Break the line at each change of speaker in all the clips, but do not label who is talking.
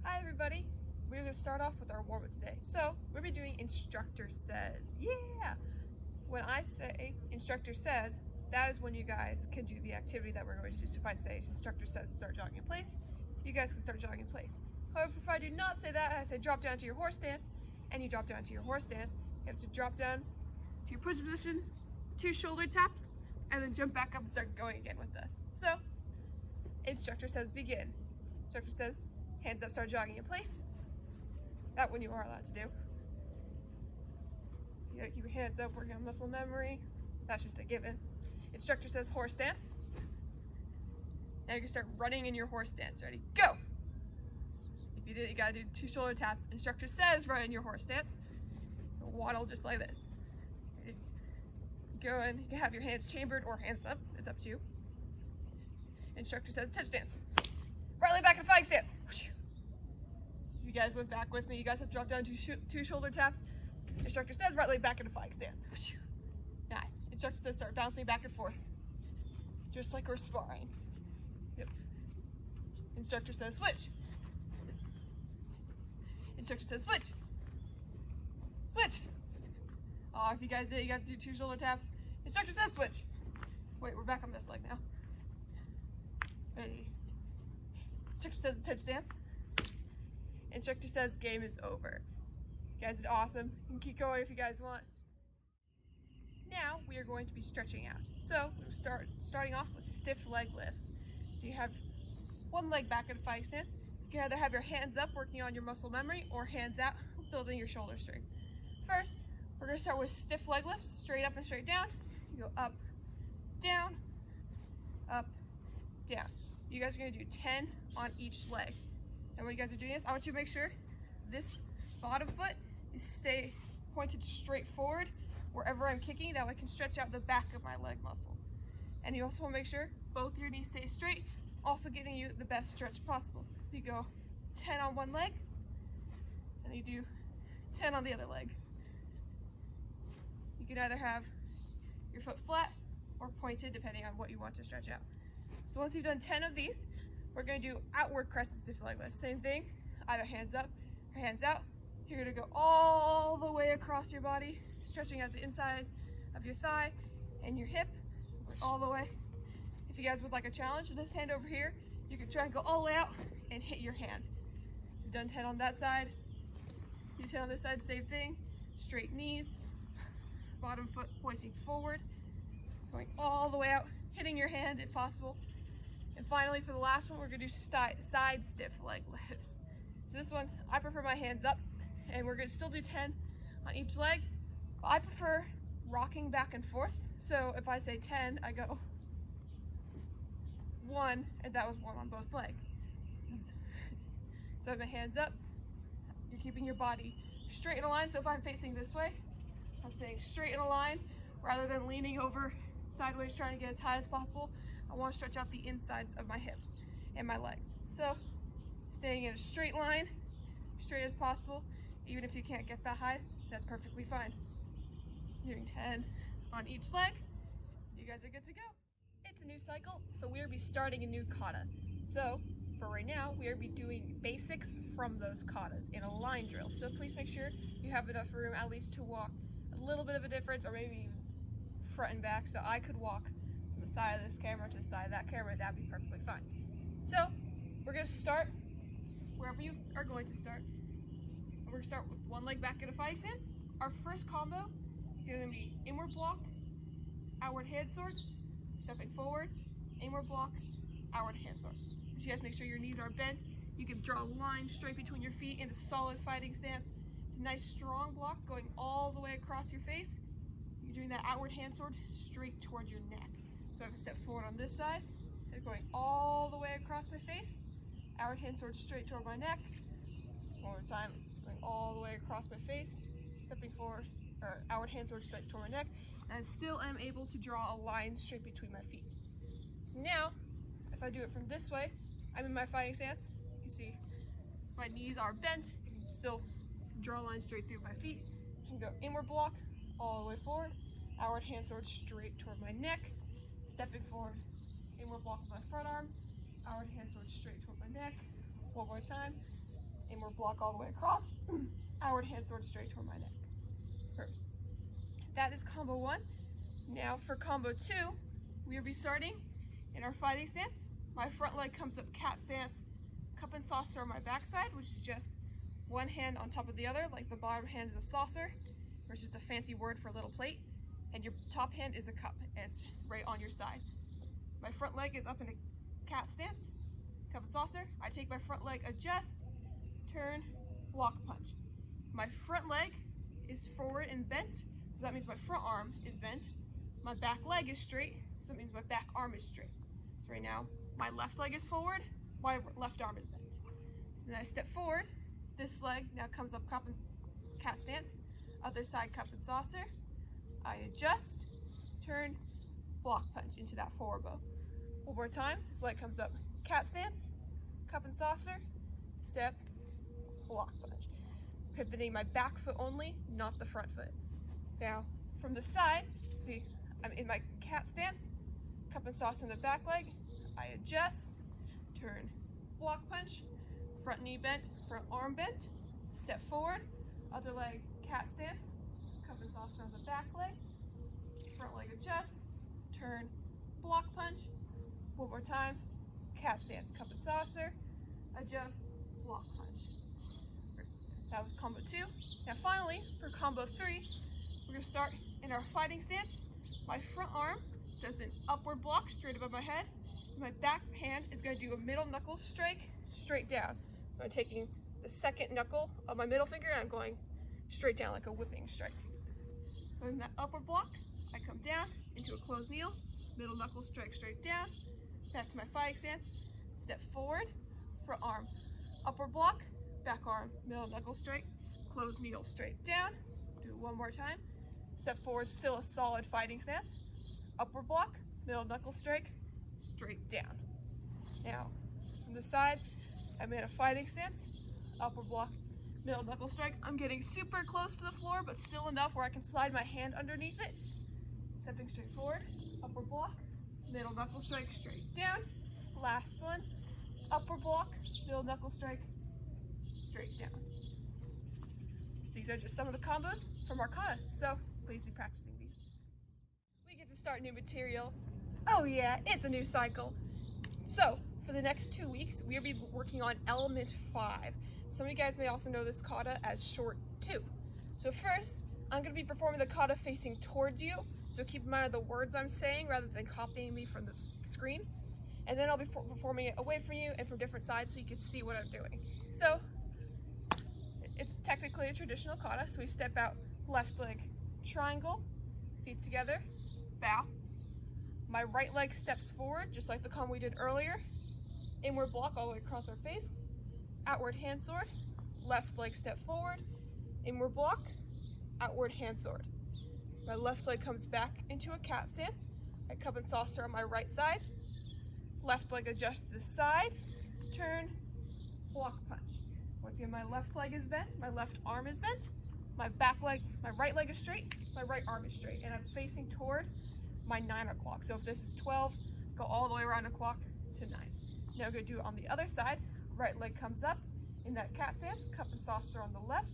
Hi everybody, we're going to start off with our warm-up today. So, we're going to be doing instructor says. Yeah! When I say instructor says, that is when you guys can do the activity that we're going to do. So if I say instructor says start jogging in place, you guys can start jogging in place. However, if I do not say that, I say drop down to your horse stance, and you drop down to your horse stance, you have to drop down to your push position, 2 shoulder taps, and then jump back up and start going again with this. So, instructor says begin. Instructor says hands up, start jogging in place. That one you are allowed to do. You gotta keep your hands up, working on muscle memory. That's just a given. Instructor says horse stance. Now you can start running in your horse stance. Ready? Go! If you did it, you gotta do 2 shoulder taps. Instructor says run in your horse stance. Waddle just like this. Go in, you can have your hands chambered or hands up. It's up to you. Instructor says touch stance. Right leg back in flying stance. You guys went back with me. You guys have dropped down 2 shoulder taps. Instructor says right leg back in a flying stance. Nice. Instructor says start bouncing back and forth. Just like we're sparring. Yep. Instructor says switch. Instructor says switch. Switch. Oh, if you guys did, you got to do 2 shoulder taps. Instructor says switch. Wait, we're back on this leg now. Ready. Instructor says touch stance. Instructor says game is over. You guys did awesome. You can keep going if you guys want. Now we are going to be stretching out. So we're starting off with stiff leg lifts. So you have one leg back in a fighting stance. You can either have your hands up working on your muscle memory or hands out building your shoulder strength. First, we're going to start with stiff leg lifts, straight up and straight down. You go up, down, up, down. You guys are going to do 10 on each leg. And when you guys are doing this, I want you to make sure this bottom foot is stay pointed straight forward wherever I'm kicking. That way I can stretch out the back of my leg muscle. And you also want to make sure both your knees stay straight, also getting you the best stretch possible. So you go 10 on one leg, and you do 10 on the other leg. You can either have your foot flat or pointed depending on what you want to stretch out. So once you've done 10 of these, we're going to do outward crescent stiff leg lifts. Same thing, either hands up or hands out. You're going to go all the way across your body, stretching out the inside of your thigh and your hip, all the way. If you guys would like a challenge, this hand over here, you can try and go all the way out and hit your hand. You've done 10 on that side, do 10 on this side, same thing. Straight knees, bottom foot pointing forward, going all the way out, hitting your hand if possible. And finally, for the last one, we're going to do side stiff leg lifts. So this one, I prefer my hands up, and we're going to still do 10 on each leg. I prefer rocking back and forth. So if I say 10, I go 1, and that was 1 on both legs. So I have my hands up. You're keeping your body straight in a line. So if I'm facing this way, I'm staying straight in a line rather than leaning over sideways trying to get as high as possible. I want to stretch out the insides of my hips and my legs. So staying in a straight line, straight as possible. Even if you can't get that high, that's perfectly fine. Doing 10 on each leg. You guys are good to go. It's a new cycle, so we'll be starting a new kata. So for right now, we'll be doing basics from those katas in a line drill. So please make sure you have enough room at least to walk a little bit of a difference, or maybe front and back, so I could walk from the side of this camera to the side of that camera. That'd be perfectly fine. So we're going to start wherever you are going to start. We're going to start with one leg back in a fighting stance. Our first combo is going to be inward block, outward hand sword, stepping forward, inward block, outward hand sword. You guys make sure your knees are bent. You can draw a line straight between your feet in a solid fighting stance. It's a nice strong block going all the way across your face. You're doing that outward hand sword straight towards your neck. So I can step forward on this side, and going all the way across my face. Outward hand sword straight toward my neck. One more time, going all the way across my face, stepping forward, or outward hand sword straight toward my neck, and I still am able to draw a line straight between my feet. So now, if I do it from this way, I'm in my fighting stance. You can see my knees are bent. You can still draw a line straight through my feet. I can go inward block all the way forward, outward hand sword straight toward my neck, stepping forward, inward block with my front arm, outward hand sword straight toward my neck. One more time. inward block all the way across, outward hand sword straight toward my neck. Perfect. That is combo 1. Now for combo 2, we will be starting in our fighting stance. My front leg comes up cat stance, cup and saucer on my backside, which is just one hand on top of the other, like the bottom hand is a saucer, which is the fancy word for a little plate, and your top hand is a cup, and it's right on your side. My front leg is up in a cat stance, cup and saucer. I take my front leg, adjust, turn, block punch. My front leg is forward and bent, so that means my front arm is bent. My back leg is straight, so that means my back arm is straight. So right now, my left leg is forward, my left arm is bent. So then I step forward, this leg now comes up cup and cat stance, other side cup and saucer. I adjust, turn, block punch into that forward bow. One more time, this leg comes up cat stance, cup and saucer, step, block punch. Pivoting my back foot only, not the front foot. Now, from the side, see, I'm in my cat stance, cup and saucer on the back leg. I adjust, turn, block punch, front knee bent, front arm bent, step forward, other leg cat stance, cup and saucer on the back leg, front leg adjust, turn, block punch. One more time, cat stance, cup and saucer, adjust, block punch. That was combo 2. Now finally, for combo 3, we're gonna start in our fighting stance. My front arm does an upward block straight above my head. My back hand is gonna do a middle knuckle strike straight down. So I'm taking the second knuckle of my middle finger and I'm going straight down like a whipping strike. So in that upward block, I come down into a closed kneel, middle knuckle strike straight down. Back to my fighting stance, step forward, front arm, upward block, back arm, middle knuckle strike, closed kneel straight down. Do it one more time. Step forward, still a solid fighting stance. Upward block, middle knuckle strike, straight down. Now, from the side, I'm in a fighting stance. Upward block, middle knuckle strike. I'm getting super close to the floor, but still enough where I can slide my hand underneath it. Stepping straight forward, upward block, middle knuckle strike, straight down. Last one, upward block, middle knuckle strike, straight down. These are just some of the combos from Arcana, so please be practicing these. We get to start new material. Oh yeah, it's a new cycle. So, for the next 2 weeks, we'll be working on Element 5. Some of you guys may also know this kata as Short 2. So first, I'm going to be performing the kata facing towards you, so keep in mind the words I'm saying rather than copying me from the screen. And then I'll be performing it away from you and from different sides so you can see what I'm doing. So, it's technically a traditional kata, so we step out, left leg triangle, feet together, bow. My right leg steps forward, just like the combo we did earlier. Inward block all the way across our face. Outward hand sword. Left leg step forward. Inward block. Outward hand sword. My left leg comes back into a cat stance. I cup and saucer on my right side. Left leg adjusts to the side. Turn. Block punch. Once again, my left leg is bent. My left arm is bent. My right leg is straight. My right arm is straight. And I'm facing toward my 9 o'clock. So if this is 12, go all the way around the clock to 9. Now I'm going to do it on the other side. Right leg comes up in that cat stance, cup and saucer on the left.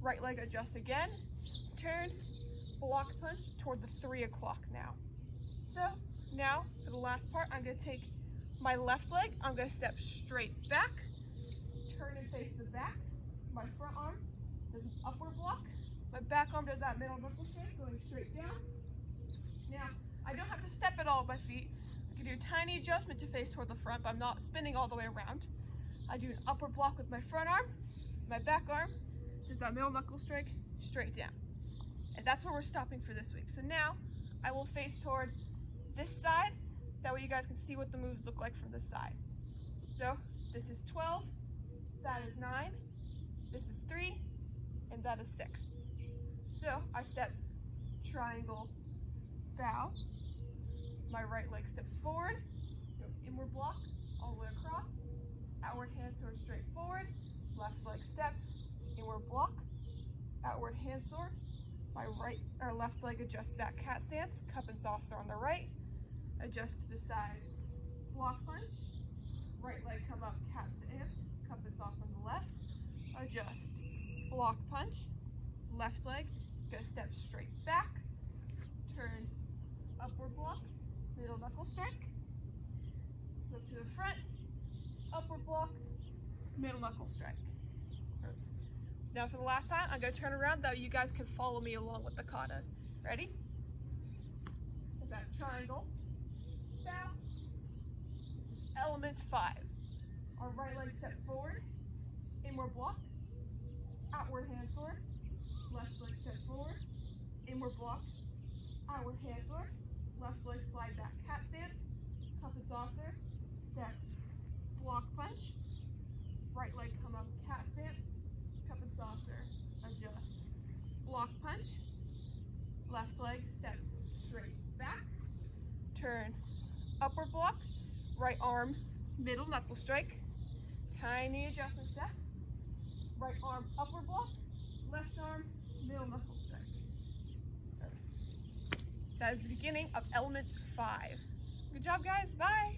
Right leg adjusts again, turn, block punch toward the 3 o'clock now. So now for the last part, I'm going to take my left leg, I'm going to step straight back, turn and face the back. My front arm does an upward block. My back arm does that middle knuckle strike going straight down. Now, I don't have to step at all with my feet. I can do a tiny adjustment to face toward the front, but I'm not spinning all the way around. I do an upward block with my front arm. My back arm does that middle knuckle strike straight down. And that's where we're stopping for this week. So now, I will face toward this side. That way you guys can see what the moves look like from this side. So, this is 12, that is 9, this is 3, and that is 6. So, I step triangle, bow, my right leg steps forward, go inward block, all the way across, outward hand sword straight forward, left leg step, inward block, outward hand sword, my left leg adjusts back cat stance, cup and saucer on the right, adjust to the side, block punch, right leg come up cat stance, cup and saucer on the left, adjust. Block punch, left leg, gonna step straight back, turn, upward block, middle knuckle strike, look to the front, upward block, middle knuckle strike. So now for the last time, I'm gonna turn around, that you guys can follow me along with the kata. Ready? Hit that triangle, bow, element 5. Our right leg steps forward, inward block, outward hand sword, left leg steps forward, inward block, outward hand sword, left leg slide back cat stance, cup and saucer, step, block punch, right leg come up cat stance, cup and saucer, adjust, block punch, left leg steps straight back, turn, upward block, right arm, middle knuckle strike, tiny adjustment step, right arm upward block, left arm middle knuckle strike. That is the beginning of element 5. Good job, guys. Bye.